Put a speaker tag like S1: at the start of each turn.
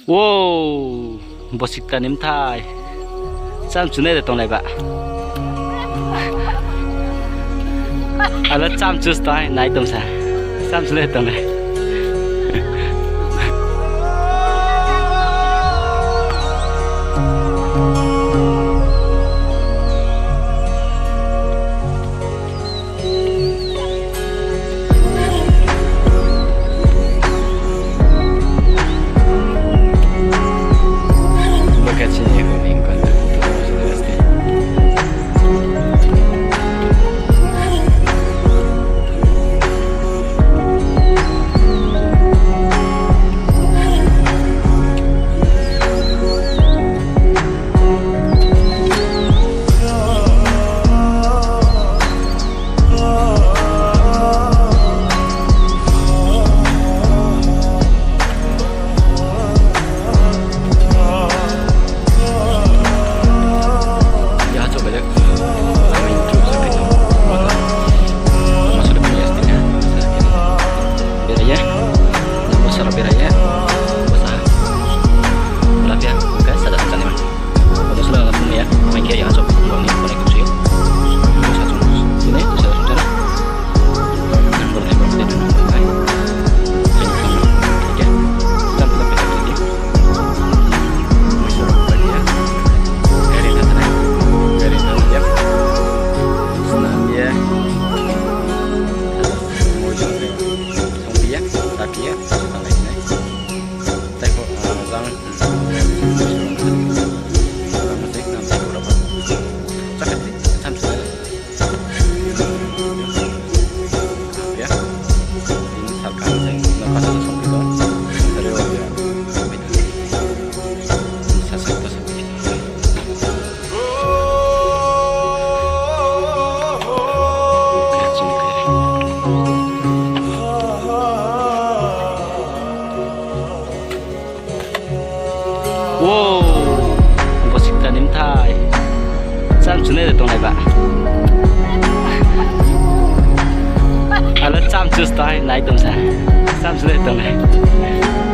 S1: Wow, bosik tanim thai. Sam chune de tong lai ba. Ala cham chus tai nai tom sa. Sam chune de tong lai. Wow, bosik tanim thai. Sam chune de tong lai ba. Ala cham chus tai nai tom sa. Sam chune de tong lai.